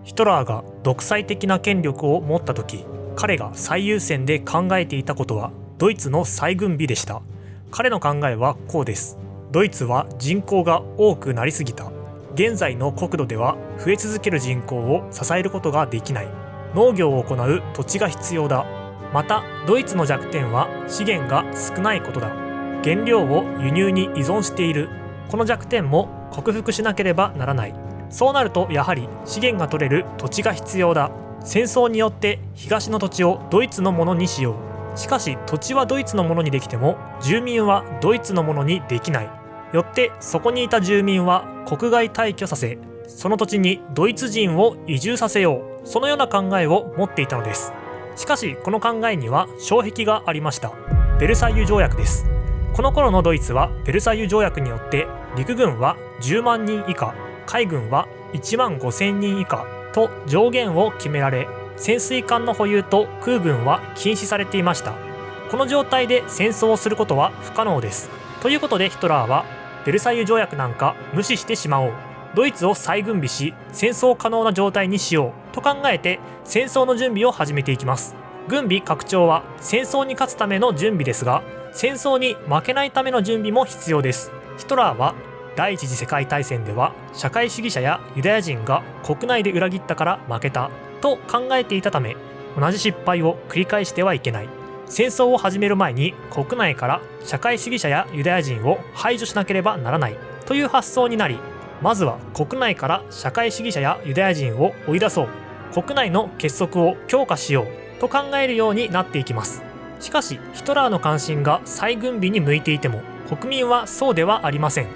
ヒトラーが独裁的な権力を持った時、彼が最優先で考えていたことはドイツの再軍備でした。彼の考えはこうです。ドイツは人口が多くなりすぎた。現在の国土では増え続ける人口を支えることができない。農業を行う土地が必要だ。またドイツの弱点は資源が少ないことだ。原料を輸入に依存している。この弱点も克服しなければならない。そうなるとやはり資源が取れる土地が必要だ。戦争によって東の土地をドイツのものにしよう。しかし土地はドイツのものにできても住民はドイツのものにできない。よってそこにいた住民は国外退去させ、その土地にドイツ人を移住させよう。そのような考えを持っていたのです。しかしこの考えには障壁がありました。ベルサイユ条約です。この頃のドイツはベルサイユ条約によって陸軍は10万人以下、海軍は1万5000人以下と上限を決められ、潜水艦の保有と空軍は禁止されていました。この状態で戦争をすることは不可能です。ということでヒトラーはベルサイユ条約なんか無視してしまおう。ドイツを再軍備し戦争可能な状態にしようと考えて戦争の準備を始めていきます。軍備拡張は戦争に勝つための準備ですが、戦争に負けないための準備も必要です。ヒトラーは第一次世界大戦では社会主義者やユダヤ人が国内で裏切ったから負けたと考えていたため、同じ失敗を繰り返してはいけない。戦争を始める前に国内から社会主義者やユダヤ人を排除しなければならないという発想になり、まずは国内から社会主義者やユダヤ人を追い出そう、国内の結束を強化しようと考えるようになっていきます。しかしヒトラーの関心が再軍備に向いていても国民はそうではありません。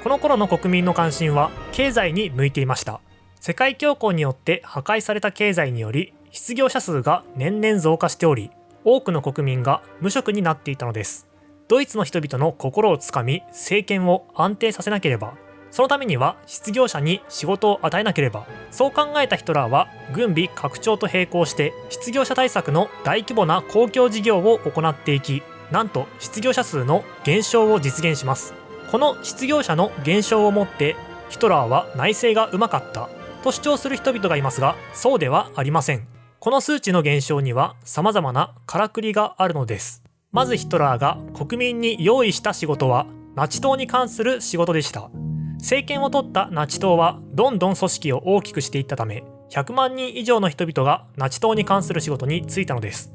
この頃の国民の関心は経済に向いていました。世界恐慌によって破壊された経済により失業者数が年々増加しており、多くの国民が無職になっていたのです。ドイツの人々の心をつかみ政権を安定させなければ、そのためには失業者に仕事を与えなければ、そう考えたヒトラーは軍備拡張と並行して失業者対策の大規模な公共事業を行っていき、なんと失業者数の減少を実現します。この失業者の減少をもってヒトラーは内政がうまかったと主張する人々がいますが、そうではありません。この数値の減少には様々なからくりがあるのです。まずヒトラーが国民に用意した仕事はナチ党に関する仕事でした。政権を取ったナチ党はどんどん組織を大きくしていったため、100万人以上の人々がナチ党に関する仕事に就いたのです。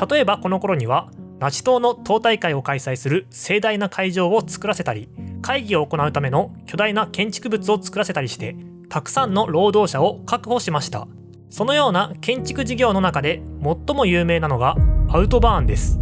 例えばこの頃にはナチ党の党大会を開催する盛大な会場を作らせたり、会議を行うための巨大な建築物を作らせたりして、たくさんの労働者を確保しました。そのような建築事業の中で最も有名なのがアウトバーンです。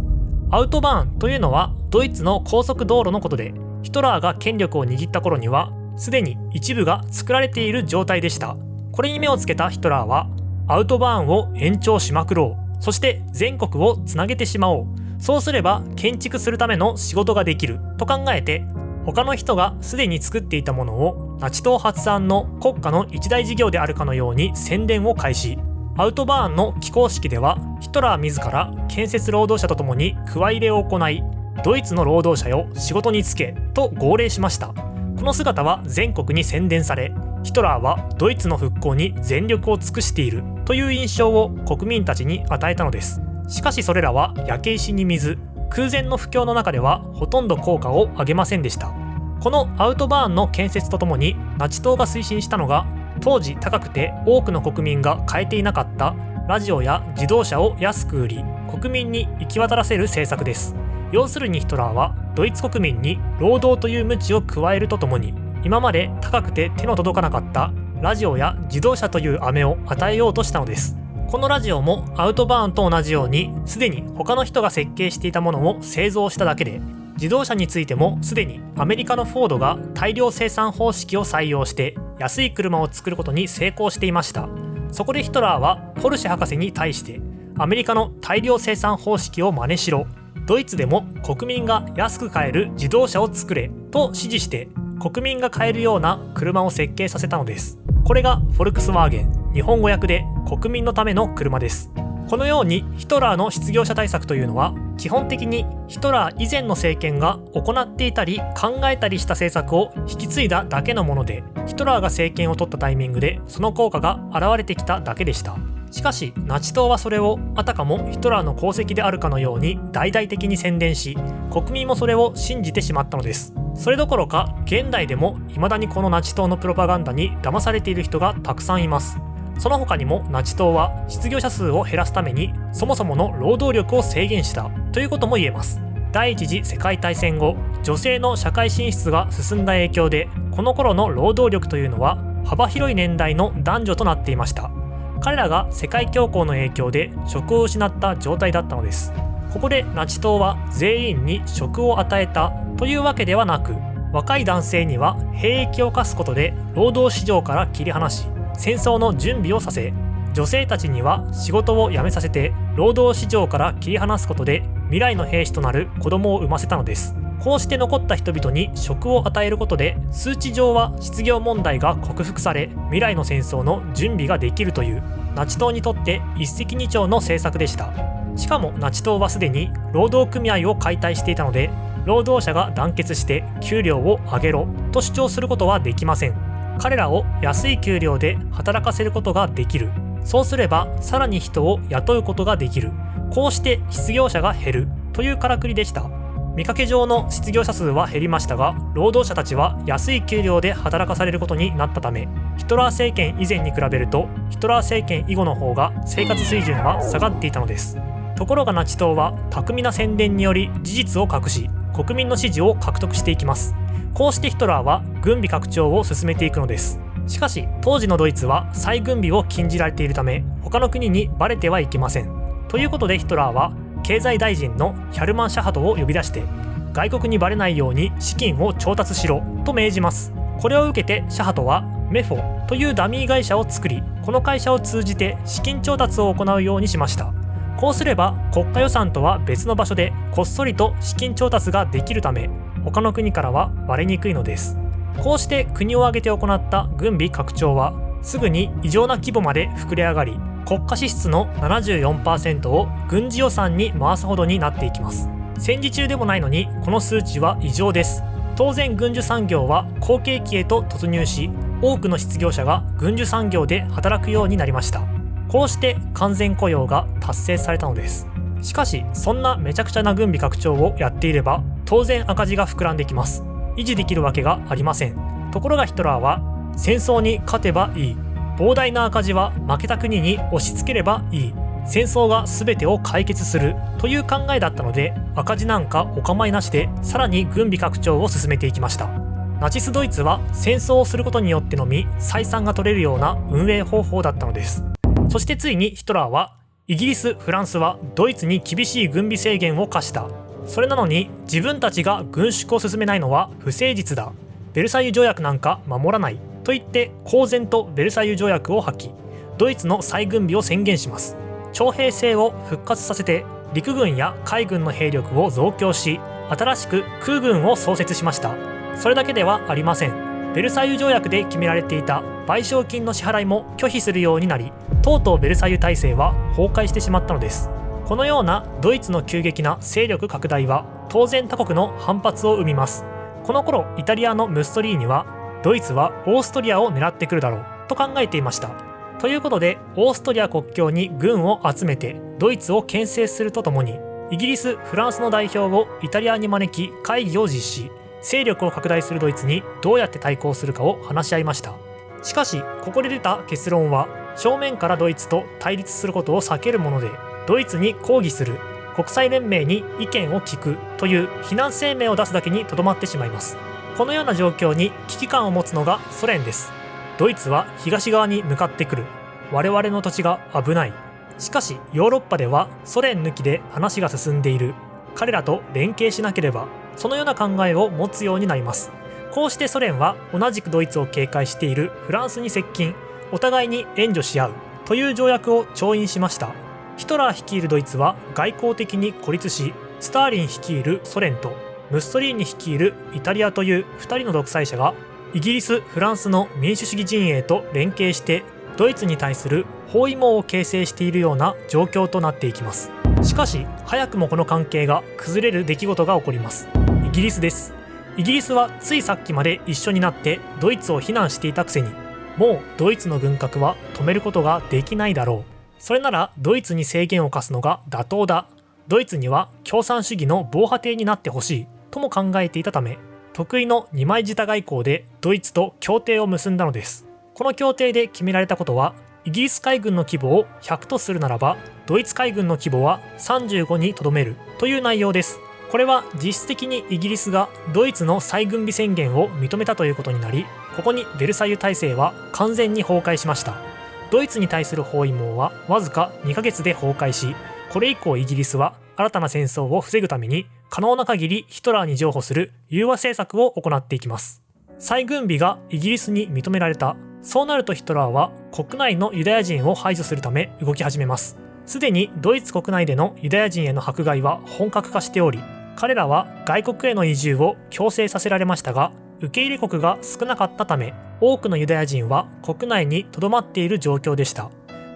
アウトバーンというのはドイツの高速道路のことで、ヒトラーが権力を握った頃にはすでに一部が作られている状態でした。これに目をつけたヒトラーはアウトバーンを延長しまくろう、そして全国をつなげてしまおう、そうすれば建築するための仕事ができると考えて、他の人がすでに作っていたものをナチ党発案の国家の一大事業であるかのように宣伝を開始。アウトバーンの起工式ではヒトラー自ら建設労働者とともに加入れを行い、ドイツの労働者よ仕事に就けと号令しました。この姿は全国に宣伝され、ヒトラーはドイツの復興に全力を尽くしているという印象を国民たちに与えたのです。しかしそれらは焼け石に水、空前の不況の中ではほとんど効果を上げませんでした。このアウトバーンの建設とともにナチ党が推進したのが、当時高くて多くの国民が買えていなかったラジオや自動車を安く売り、国民に行き渡らせる政策です。要するにヒトラーはドイツ国民に労働という鞭を加えるとともに、今まで高くて手の届かなかったラジオや自動車という飴を与えようとしたのです。このラジオもアウトバーンと同じようにすでに他の人が設計していたものを製造しただけで、自動車についてもすでにアメリカのフォードが大量生産方式を採用して安い車を作ることに成功していました。そこでヒトラーはポルシェ博士に対してアメリカの大量生産方式を真似しろ、ドイツでも国民が安く買える自動車を作れと指示して国民が買えるような車を設計させたのです。これがフォルクスワーゲン、日本語訳で国民のための車です。このようにヒトラーの失業者対策というのは基本的にヒトラー以前の政権が行っていたり考えたりした政策を引き継いだだけのもので、ヒトラーが政権を取ったタイミングでその効果が現れてきただけでした。しかしナチ党はそれをあたかもヒトラーの功績であるかのように大々的に宣伝し、国民もそれを信じてしまったのです。それどころか現代でも未だにこのナチ党のプロパガンダに騙されている人がたくさんいます。その他にもナチ党は失業者数を減らすためにそもそもの労働力を制限したということも言えます。第一次世界大戦後、女性の社会進出が進んだ影響で、この頃の労働力というのは幅広い年代の男女となっていました。彼らが世界恐慌の影響で職を失った状態だったのです。ここでナチ党は全員に職を与えたというわけではなく、若い男性には兵役を課すことで労働市場から切り離し、戦争の準備をさせ、女性たちには仕事を辞めさせて労働市場から切り離すことで未来の兵士となる子供を産ませたのです。こうして残った人々に職を与えることで数値上は失業問題が克服され、未来の戦争の準備ができるというナチ党にとって一石二鳥の政策でした。しかもナチ党はすでに労働組合を解体していたので、労働者が団結して給料を上げろと主張することはできません。彼らを安い給料で働かせることができる。そうすればさらに人を雇うことができる。こうして失業者が減るというからくりでした。見かけ上の失業者数は減りましたが、労働者たちは安い給料で働かされることになったため、ヒトラー政権以前に比べるとヒトラー政権以後の方が生活水準は下がっていたのです。ところがナチ党は巧みな宣伝により事実を隠し、国民の支持を獲得していきます。こうしてヒトラーは軍備拡張を進めていくのです。しかし当時のドイツは再軍備を禁じられているため、他の国にバレてはいけません。ということでヒトラーは経済大臣のヒャルマン・シャハトを呼び出して、外国にバレないように資金を調達しろと命じます。これを受けてシャハトはメフォというダミー会社を作り、この会社を通じて資金調達を行うようにしました。こうすれば国家予算とは別の場所でこっそりと資金調達ができるため、他の国からはバレにくいのです。こうして国を挙げて行った軍備拡張はすぐに異常な規模まで膨れ上がり、国家支出の 74% を軍事予算に回すほどになっていきます。戦時中でもないのにこの数値は異常です。当然軍需産業は好景気へと突入し、多くの失業者が軍需産業で働くようになりました。こうして完全雇用が達成されたのです。しかしそんなめちゃくちゃな軍備拡張をやっていれば当然赤字が膨らんできます。維持できるわけがありません。ところがヒトラーは戦争に勝てばいい、膨大な赤字は負けた国に押し付ければいい、戦争が全てを解決するという考えだったので、赤字なんかお構いなしでさらに軍備拡張を進めていきました。ナチスドイツは戦争をすることによってのみ採算が取れるような運営方法だったのです。そしてついにヒトラーはイギリス、フランスはドイツに厳しい軍備制限を課した。それなのに自分たちが軍縮を進めないのは不誠実だ、ベルサイユ条約なんか守らないと言って公然とベルサイユ条約を破棄、ドイツの再軍備を宣言します。徴兵制を復活させて陸軍や海軍の兵力を増強し、新しく空軍を創設しました。それだけではありません。ベルサイユ条約で決められていた賠償金の支払いも拒否するようになり、とうとうベルサイユ体制は崩壊してしまったのです。このようなドイツの急激な勢力拡大は当然他国の反発を生みます。この頃イタリアのムッソリーニはドイツはオーストリアを狙ってくるだろうと考えていました。ということでオーストリア国境に軍を集めてドイツを牽制するとともに、イギリス、フランスの代表をイタリアに招き会議を実施、勢力を拡大するドイツにどうやって対抗するかを話し合いました。しかしここで出た結論は、正面からドイツと対立することを避けるもので、ドイツに抗議する、国際連盟に意見を聞くという非難声明を出すだけにとどまってしまいます。このような状況に危機感を持つのがソ連です。ドイツは東側に向かってくる、我々の土地が危ない。しかしヨーロッパではソ連抜きで話が進んでいる、彼らと連携しなければ、そのような考えを持つようになります。こうしてソ連は同じくドイツを警戒しているフランスに接近、お互いに援助し合うという条約を調印しました。ヒトラー率いるドイツは外交的に孤立し、スターリン率いるソ連とムッソリーニ率いるイタリアという2人の独裁者がイギリス、フランスの民主主義陣営と連携してドイツに対する包囲網を形成しているような状況となっていきます。しかし早くもこの関係が崩れる出来事が起こります。イギリスです。イギリスはついさっきまで一緒になってドイツを非難していたくせに、もうドイツの軍拡は止めることができないだろう。それならドイツに制限を課すのが妥当だ。ドイツには共産主義の防波堤になってほしいとも考えていたため、得意の二枚舌外交でドイツと協定を結んだのです。この協定で決められたことは、イギリス海軍の規模を100とするならば、ドイツ海軍の規模は35にとどめるという内容です。これは実質的にイギリスがドイツの再軍備宣言を認めたということになり、ここにベルサイユ体制は完全に崩壊しました。ドイツに対する包囲網はわずか2ヶ月で崩壊し、これ以降イギリスは新たな戦争を防ぐために可能な限りヒトラーに譲歩する融和政策を行っていきます。再軍備がイギリスに認められた。そうなるとヒトラーは国内のユダヤ人を排除するため動き始めます。すでにドイツ国内でのユダヤ人への迫害は本格化しており、彼らは外国への移住を強制させられましたが、受け入れ国が少なかったため、多くのユダヤ人は国内に留まっている状況でした。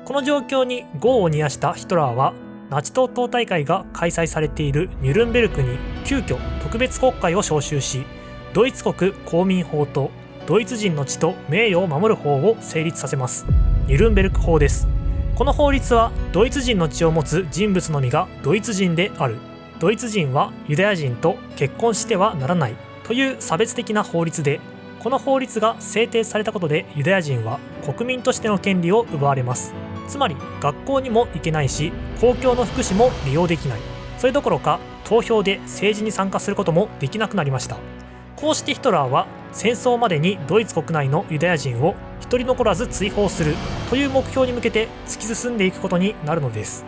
この状況に業を煮やしたヒトラーは、ナチ党党大会が開催されているニュルンベルクに急遽特別国会を招集し、ドイツ国公民法とドイツ人の血と名誉を守る法を成立させます。ニュルンベルク法です。この法律はドイツ人の血を持つ人物のみがドイツ人である。ドイツ人はユダヤ人と結婚してはならないという差別的な法律で、この法律が制定されたことでユダヤ人は国民としての権利を奪われます。つまり学校にも行けないし、公共の福祉も利用できない。それどころか投票で政治に参加することもできなくなりました。こうしてヒトラーは戦争までにドイツ国内のユダヤ人を一人残らず追放するという目標に向けて突き進んでいくことになるのです。